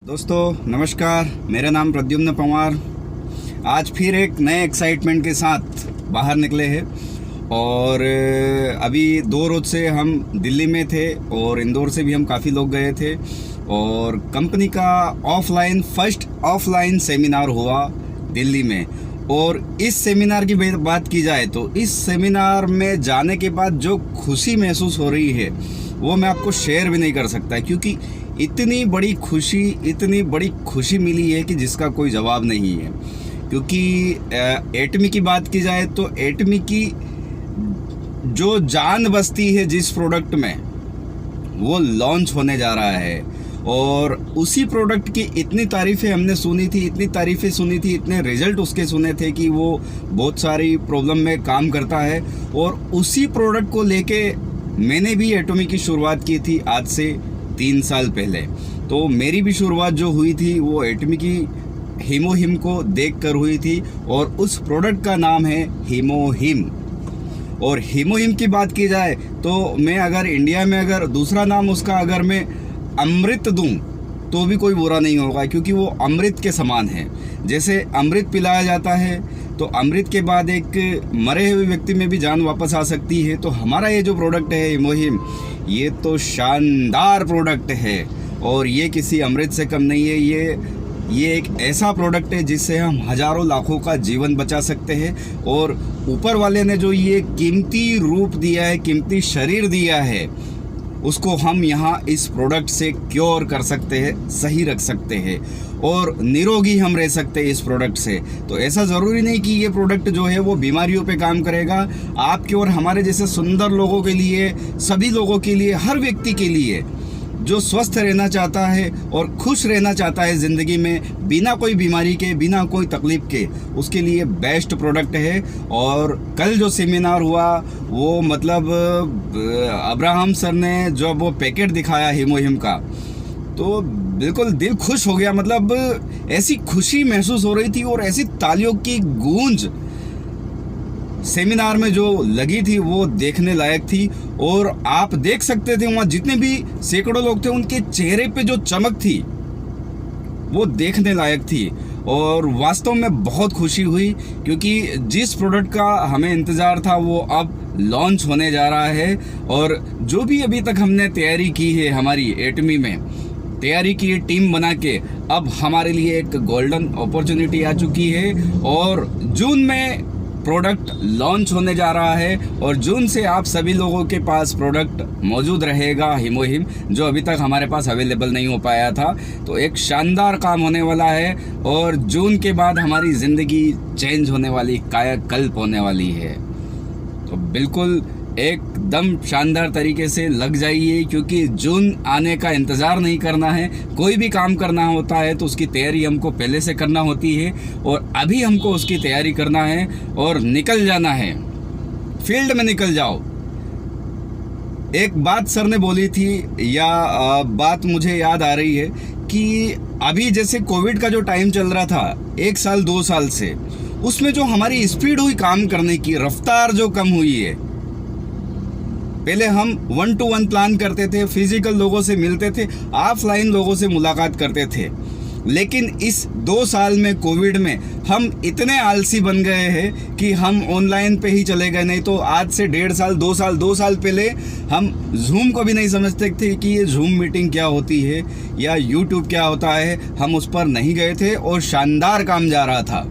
दोस्तों नमस्कार, मेरा नाम प्रद्युम्न पंवार। आज फिर एक नए एक्साइटमेंट के साथ बाहर निकले हैं और अभी 2 रोज से हम दिल्ली में थे और इंदौर से भी हम काफ़ी लोग गए थे और कंपनी का फर्स्ट ऑफलाइन सेमिनार हुआ दिल्ली में। और इस सेमिनार की बात की जाए तो इस सेमिनार में जाने के बाद जो खुशी महसूस हो रही है वो मैं आपको शेयर भी नहीं कर सकता, क्योंकि इतनी बड़ी खुशी मिली है कि जिसका कोई जवाब नहीं है। क्योंकि एटमी की बात की जाए तो एटमी की जो जान बसती है जिस प्रोडक्ट में, वो लॉन्च होने जा रहा है और उसी प्रोडक्ट की इतनी तारीफ़ें हमने सुनी थी, इतने रिजल्ट उसके सुने थे कि वो बहुत सारी प्रॉब्लम में काम करता है। और उसी प्रोडक्ट को लेके मैंने भी एटमी की शुरुआत की थी आज से 3 साल पहले। तो मेरी भी शुरुआत जो हुई थी वो एटमी की हीमोहिम को देखकर हुई थी और उस प्रोडक्ट का नाम है हीमोहिम। और हीमोहिम की बात की जाए तो मैं अगर इंडिया में अगर दूसरा नाम उसका अगर मैं अमृत दूं तो भी कोई बुरा नहीं होगा, क्योंकि वो अमृत के समान है। जैसे अमृत पिलाया जाता है तो अमृत के बाद एक मरे हुए व्यक्ति में भी जान वापस आ सकती है। तो हमारा ये जो प्रोडक्ट है हीमोहिम, ये तो शानदार प्रोडक्ट है और ये किसी अमृत से कम नहीं है। ये एक ऐसा प्रोडक्ट है जिससे हम हज़ारों लाखों का जीवन बचा सकते हैं। और ऊपर वाले ने जो ये कीमती रूप दिया है, कीमती शरीर दिया है, उसको हम यहाँ इस प्रोडक्ट से क्योर कर सकते हैं, सही रख सकते हैं और निरोगी हम रह सकते हैं इस प्रोडक्ट से। तो ऐसा ज़रूरी नहीं कि ये प्रोडक्ट जो है वो बीमारियों पे काम करेगा। आपके और हमारे जैसे सुंदर लोगों के लिए, सभी लोगों के लिए, हर व्यक्ति के लिए जो स्वस्थ रहना चाहता है और खुश रहना चाहता है ज़िंदगी में, बिना कोई बीमारी के, बिना कोई तकलीफ़ के, उसके लिए बेस्ट प्रोडक्ट है। और कल जो सेमिनार हुआ वो मतलब अब्राहम सर ने जो वो पैकेट दिखाया हीमोहिम का, तो बिल्कुल दिल खुश हो गया। मतलब ऐसी खुशी महसूस हो रही थी और ऐसी तालियों की गूंज सेमिनार में जो लगी थी वो देखने लायक थी। और आप देख सकते थे वहाँ जितने भी सैकड़ों लोग थे, उनके चेहरे पे जो चमक थी वो देखने लायक थी। और वास्तव में बहुत खुशी हुई, क्योंकि जिस प्रोडक्ट का हमें इंतज़ार था वो अब लॉन्च होने जा रहा है। और जो भी अभी तक हमने तैयारी की है, हमारी एटमी में तैयारी की है टीम बना के, अब हमारे लिए एक गोल्डन अपॉर्चुनिटी आ चुकी है और जून में प्रोडक्ट लॉन्च होने जा रहा है। और जून से आप सभी लोगों के पास प्रोडक्ट मौजूद रहेगा हीमोहिम, जो अभी तक हमारे पास अवेलेबल नहीं हो पाया था। तो एक शानदार काम होने वाला है और जून के बाद हमारी ज़िंदगी चेंज होने वाली, कायाकल्प होने वाली है। तो बिल्कुल एकदम शानदार तरीके से लग जाइए, क्योंकि जून आने का इंतज़ार नहीं करना है। कोई भी काम करना होता है तो उसकी तैयारी हमको पहले से करना होती है और अभी हमको उसकी तैयारी करना है और निकल जाना है, फील्ड में निकल जाओ। एक बात सर ने बोली थी, या बात मुझे याद आ रही है कि अभी जैसे कोविड का जो टाइम चल रहा था 1 साल 2 साल से, उसमें जो हमारी स्पीड हुई काम करने की, रफ्तार जो कम हुई है। पहले हम 1 to 1 प्लान करते थे, फिजिकल लोगों से मिलते थे, ऑफलाइन लोगों से मुलाकात करते थे। लेकिन इस 2 साल में, कोविड में, हम इतने आलसी बन गए हैं कि हम ऑनलाइन पे ही चले गए। नहीं तो आज से 1.5 साल 2 साल पहले हम जूम को भी नहीं समझते थे कि ये जूम मीटिंग क्या होती है या यूट्यूब क्या होता है। हम उस पर नहीं गए थे और शानदार काम जा रहा था।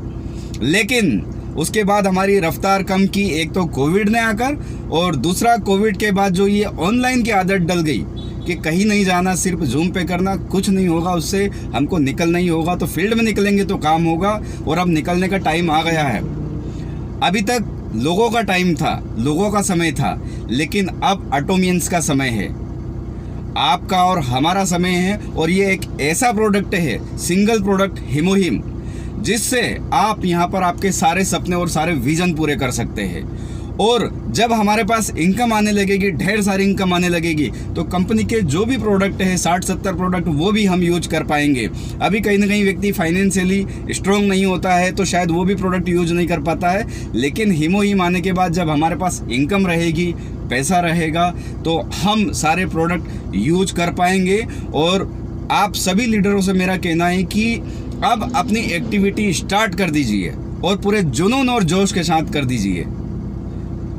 लेकिन उसके बाद हमारी रफ्तार कम की, एक तो कोविड ने आकर, और दूसरा कोविड के बाद जो ये ऑनलाइन की आदत डल गई कि कहीं नहीं जाना, सिर्फ जूम पे करना, कुछ नहीं होगा उससे, हमको निकलना ही होगा। तो फील्ड में निकलेंगे तो काम होगा और अब निकलने का टाइम आ गया है। अभी तक लोगों का टाइम था, लोगों का समय था, लेकिन अब एटोमियंस का समय है, आपका और हमारा समय है। और ये एक ऐसा प्रोडक्ट है, सिंगल प्रोडक्ट हीमोहिम, जिससे आप यहाँ पर आपके सारे सपने और सारे विजन पूरे कर सकते हैं। और जब हमारे पास इनकम आने लगेगी, ढेर सारी इनकम आने लगेगी, तो कंपनी के जो भी प्रोडक्ट है, 60-70 प्रोडक्ट, वो भी हम यूज कर पाएंगे। अभी कहीं ना कहीं व्यक्ति फाइनेंशियली स्ट्रॉन्ग नहीं होता है तो शायद वो भी प्रोडक्ट यूज नहीं कर पाता है। लेकिन हीमोहिम आने के बाद जब हमारे पास इनकम रहेगी, पैसा रहेगा, तो हम सारे प्रोडक्ट यूज कर पाएंगे और आप सभी लीडरों से मेरा कहना है कि अब अपनी एक्टिविटी स्टार्ट कर दीजिए और पूरे जुनून और जोश के साथ कर दीजिए,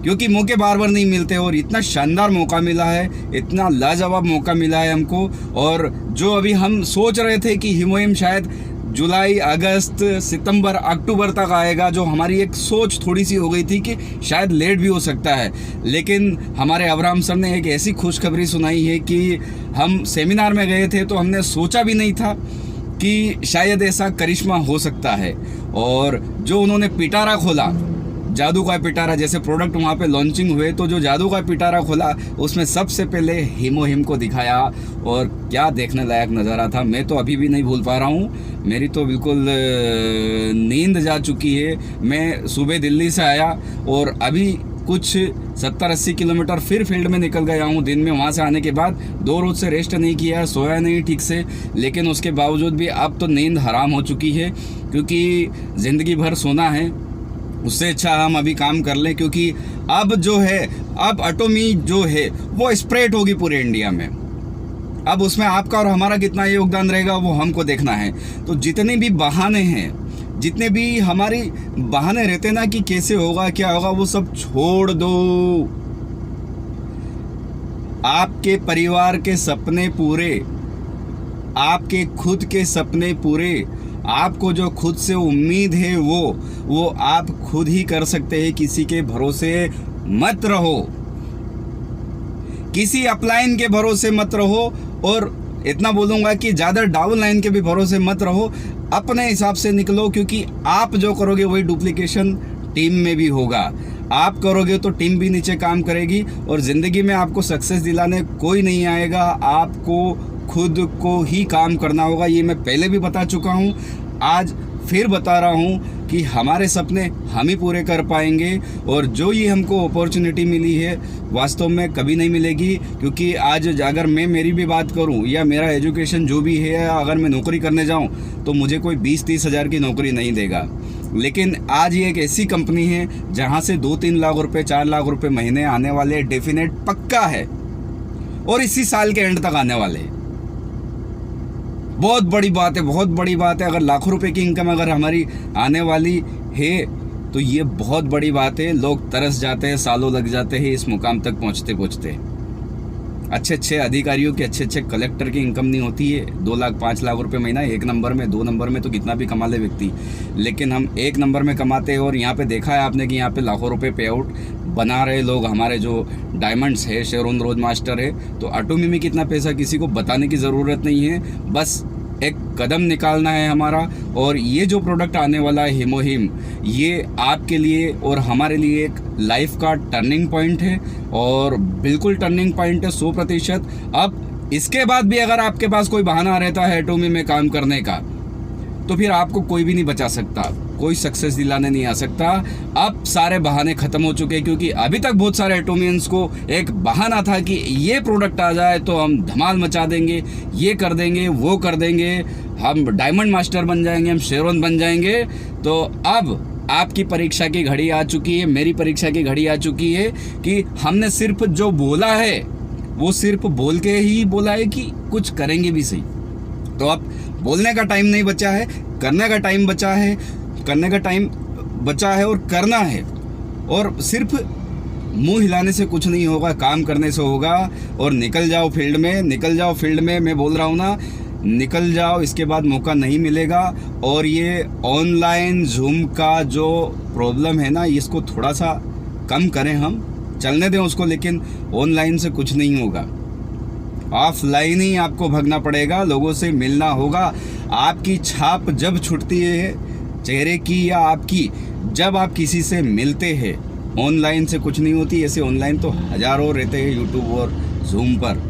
क्योंकि मौके बार बार नहीं मिलते और इतना शानदार मौका मिला है, इतना लाजवाब मौका मिला है हमको। और जो अभी हम सोच रहे थे कि हिमोहिम शायद जुलाई, अगस्त, सितंबर, अक्टूबर तक आएगा, जो हमारी एक सोच थोड़ी सी हो गई थी कि शायद लेट भी हो सकता है, लेकिन हमारे अब्राहम सर ने एक ऐसी खुशखबरी सुनाई है कि हम सेमिनार में गए थे तो हमने सोचा भी नहीं था कि शायद ऐसा करिश्मा हो सकता है। और जो उन्होंने पिटारा खोला, जादू का पिटारा, जैसे प्रोडक्ट वहाँ पे लॉन्चिंग हुए तो जो जादू का पिटारा खोला उसमें सबसे पहले हिमोहिम को दिखाया और क्या देखने लायक नज़ारा था। मैं तो अभी भी नहीं भूल पा रहा हूँ, मेरी तो बिल्कुल नींद जा चुकी है। मैं सुबह दिल्ली से आया और अभी कुछ 70-80 किलोमीटर फिर फील्ड में निकल गया हूँ दिन में। वहाँ से आने के बाद 2 रोज से रेस्ट नहीं किया, सोया नहीं ठीक से, लेकिन उसके बावजूद भी अब तो नींद हराम हो चुकी है, क्योंकि ज़िंदगी भर सोना है। उससे अच्छा हम अभी काम कर लें, क्योंकि अब जो है, अब एटोमी जो है वो स्प्रेड होगी पूरे इंडिया में। अब उसमें आपका और हमारा कितना योगदान रहेगा वो हमको देखना है। तो जितने भी बहाने हैं, जितने भी हमारे बहाने रहते ना कि कैसे होगा क्या होगा, वो सब छोड़ दो। आपके परिवार के सपने पूरे, आपके खुद के सपने पूरे, आपको जो खुद से उम्मीद है वो आप खुद ही कर सकते हैं। किसी के भरोसे मत रहो, किसी अपलाइन के भरोसे मत रहो, और इतना बोलूँगा कि ज़्यादा डाउन लाइन के भी भरोसे मत रहो। अपने हिसाब से निकलो, क्योंकि आप जो करोगे वही डुप्लीकेशन टीम में भी होगा। आप करोगे तो टीम भी नीचे काम करेगी, और ज़िंदगी में आपको सक्सेस दिलाने कोई नहीं आएगा, आपको खुद को ही काम करना होगा। ये मैं पहले भी बता चुका हूँ, आज फिर बता रहा हूँ कि हमारे सपने हम ही पूरे कर पाएंगे। और जो ये हमको अपॉर्चुनिटी मिली है वास्तव में कभी नहीं मिलेगी, क्योंकि आज अगर मैं मेरी भी बात करूँ या मेरा एजुकेशन जो भी है, अगर मैं नौकरी करने जाऊँ तो मुझे कोई 20-30 हज़ार की नौकरी नहीं देगा। लेकिन आज ये एक ऐसी कंपनी है जहाँ से 2-3 लाख रुपए, 4 लाख रुपए महीने आने वाले डेफिनेट पक्का है, और इसी साल के एंड तक आने वाले। बहुत बड़ी बात है, बहुत बड़ी बात है। अगर लाखों रुपए की इनकम अगर हमारी आने वाली है तो ये बहुत बड़ी बात है। लोग तरस जाते हैं, सालों लग जाते हैं इस मुकाम तक पहुंचते पहुंचते। अच्छे अधिकारियों की, अच्छे कलेक्टर की इनकम नहीं होती है 2 लाख 5 लाख रुपए महीना, 1 नंबर में 2 नंबर में तो कितना भी कमा ले व्यक्ति, लेकिन हम 1 नंबर में कमाते हैं। और यहाँ पे देखा है आपने कि यहाँ पे लाखों रुपए पे आउट बना रहे लोग। हमारे जो डायमंड्स है, शेरोन रोज मास्टर है, तो एटोमी में कितना पैसा किसी को बताने की ज़रूरत नहीं है, बस एक कदम निकालना है हमारा। और ये जो प्रोडक्ट आने वाला है हिमोहिम, ये आपके लिए और हमारे लिए एक लाइफ का टर्निंग पॉइंट है, और बिल्कुल टर्निंग पॉइंट है 100%। अब इसके बाद भी अगर आपके पास कोई बहाना रहता है एटोमी में काम करने का, तो फिर आपको कोई भी नहीं बचा सकता, कोई सक्सेस दिलाने नहीं आ सकता। अब सारे बहाने खत्म हो चुके हैं, क्योंकि अभी तक बहुत सारे एटोमियंस को एक बहाना था कि ये प्रोडक्ट आ जाए तो हम धमाल मचा देंगे, ये कर देंगे, वो कर देंगे, हम डायमंड मास्टर बन जाएंगे, हम शेरोन बन जाएंगे। तो अब आपकी परीक्षा की घड़ी आ चुकी है, मेरी परीक्षा की घड़ी आ चुकी है कि हमने सिर्फ जो बोला है वो सिर्फ बोल के ही बोला है कि कुछ करेंगे भी सही। तो अब बोलने का टाइम नहीं बचा है, करने का टाइम बचा है, करने का टाइम बचा है और करना है। और सिर्फ मुंह हिलाने से कुछ नहीं होगा, काम करने से होगा। और निकल जाओ फील्ड में, निकल जाओ फील्ड में, मैं बोल रहा हूँ ना, निकल जाओ, इसके बाद मौका नहीं मिलेगा। और ये ऑनलाइन जूम का जो प्रॉब्लम है ना, इसको थोड़ा सा कम करें, हम चलने दें उसको, लेकिन ऑनलाइन से कुछ नहीं होगा। ऑफलाइन ही आपको भागना पड़ेगा, लोगों से मिलना होगा। आपकी छाप जब छूटती है चेहरे की या आपकी, जब आप किसी से मिलते हैं, ऑनलाइन से कुछ नहीं होती। ऐसे ऑनलाइन तो हज़ारों रहते हैं यूट्यूब और जूम पर,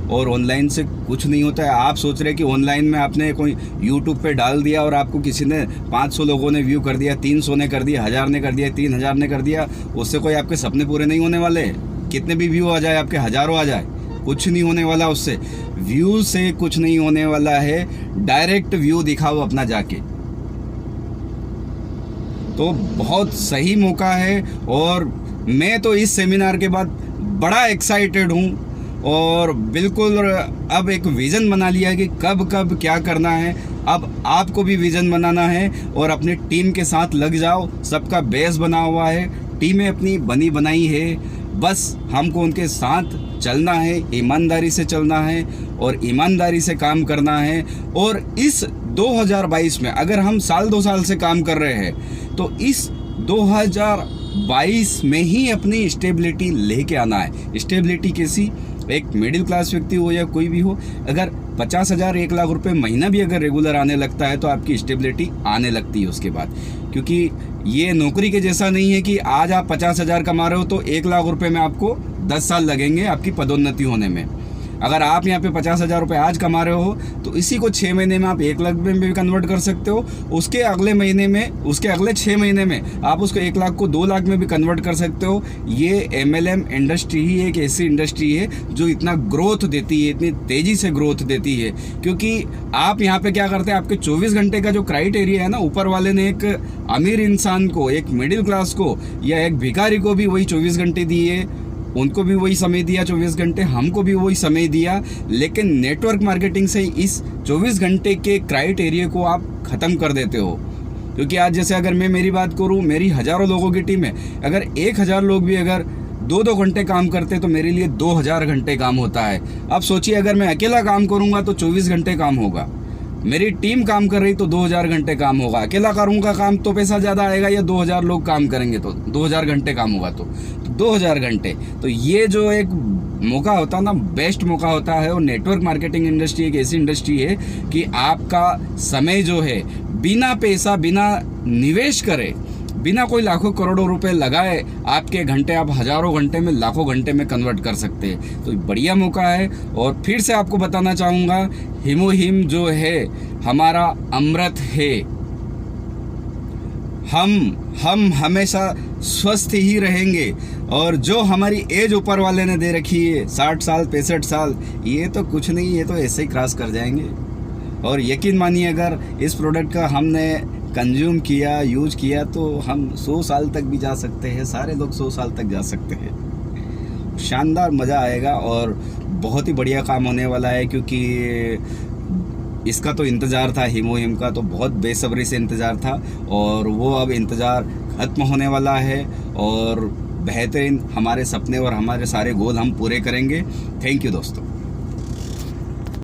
और ऑनलाइन से कुछ नहीं होता है। आप सोच रहे कि ऑनलाइन में आपने कोई यूट्यूब पे डाल दिया और आपको किसी ने 500 लोगों ने व्यू कर दिया, 300 ने कर दिया, 1000 ने कर दिया, 3000 ने कर दिया, उससे कोई आपके सपने पूरे नहीं होने वाले। कितने भी व्यू आ जाए, आपके हज़ारों आ जाए, कुछ नहीं होने वाला उससे। व्यू से कुछ नहीं होने वाला है, डायरेक्ट व्यू दिखाओ अपना जाके। तो बहुत सही मौका है, और मैं तो इस सेमिनार के बाद बड़ा एक्साइटेड हूँ। और बिल्कुल अब एक विज़न बना लिया है कि कब कब क्या करना है। अब आपको भी विज़न बनाना है और अपनी टीम के साथ लग जाओ। सबका बेस बना हुआ है, टीमें अपनी बनी बनाई है, बस हमको उनके साथ चलना है, ईमानदारी से चलना है और ईमानदारी से काम करना है। और इस 2022 में अगर हम साल 2 साल से काम कर रहे हैं तो इस 2022 में ही अपनी स्टेबिलिटी लेके आना है। स्टेबिलिटी कैसी? एक मिडिल क्लास व्यक्ति हो या कोई भी हो, अगर 50,000 1 लाख रुपए महीना भी अगर रेगुलर आने लगता है तो आपकी स्टेबिलिटी आने लगती है उसके बाद। क्योंकि ये नौकरी के जैसा नहीं है कि आज आप 50,000 कमा रहे हो तो 1 लाख रुपए में आपको 10 साल लगेंगे आपकी पदोन्नति होने में। अगर आप यहाँ पे 50,000 रुपये आज कमा रहे हो तो इसी को 6 महीने में आप 1 लाख में भी कन्वर्ट कर सकते हो। उसके अगले महीने में, उसके अगले 6 महीने में आप उसको 1 लाख को 2 लाख में भी कन्वर्ट कर सकते हो। ये MLM इंडस्ट्री ही एक ऐसी इंडस्ट्री है जो इतना ग्रोथ देती है, इतनी तेज़ी से ग्रोथ देती है। क्योंकि आप यहाँ पे क्या करते हैं, आपके 24 घंटे का जो क्राइटेरिया है ना, ऊपर वाले ने एक अमीर इंसान को, एक मिडिल क्लास को या एक भिखारी को भी वही 24 घंटे दिए, उनको भी वही समय दिया 24 घंटे, हमको भी वही समय दिया। लेकिन नेटवर्क मार्केटिंग से इस 24 घंटे के क्राइटेरिया को आप ख़त्म कर देते हो। क्योंकि आज जैसे अगर मैं मेरी बात करूं, मेरी हज़ारों लोगों की टीम है, अगर 1000 लोग भी अगर 2-2 घंटे काम करते तो मेरे लिए 2000 घंटे काम होता है। अब सोचिए अगर मैं अकेला काम करूँगा तो 24 घंटे काम होगा, मेरी टीम काम कर रही तो 2000 घंटे काम होगा। अकेला करूँगा काम तो पैसा ज़्यादा आएगा, या 2000 लोग काम करेंगे तो 2000 घंटे काम होगा तो 2000 घंटे। तो ये जो एक मौका होता है ना, बेस्ट मौका होता है। और नेटवर्क मार्केटिंग इंडस्ट्री एक ऐसी इंडस्ट्री है कि आपका समय जो है बिना पैसा, बिना निवेश करे, बिना कोई लाखों करोड़ों रुपए लगाए, आपके घंटे आप हज़ारों घंटे में, लाखों घंटे में कन्वर्ट कर सकते हैं। तो बढ़िया मौका है। और फिर से आपको बताना चाहूँगा, हिमोहिम जो है हमारा अमृत है। हम हमेशा स्वस्थ ही रहेंगे। और जो हमारी एज ऊपर वाले ने दे रखी है 60 साल 65 साल, ये तो कुछ नहीं, ये तो ऐसे ही क्रॉस कर जाएंगे। और यकीन मानिए अगर इस प्रोडक्ट का हमने कंज्यूम किया, यूज किया, तो हम 100 साल तक भी जा सकते हैं। सारे लोग 100 साल तक जा सकते हैं। शानदार मज़ा आएगा और बहुत ही बढ़िया काम होने वाला है। क्योंकि इसका तो इंतज़ार था, हिमोहिम का तो बहुत बेसब्री से इंतज़ार था, और वो अब इंतज़ार ख़त्म होने वाला है। और बेहतरीन हमारे सपने और हमारे सारे गोल हम पूरे करेंगे। थैंक यू दोस्तों।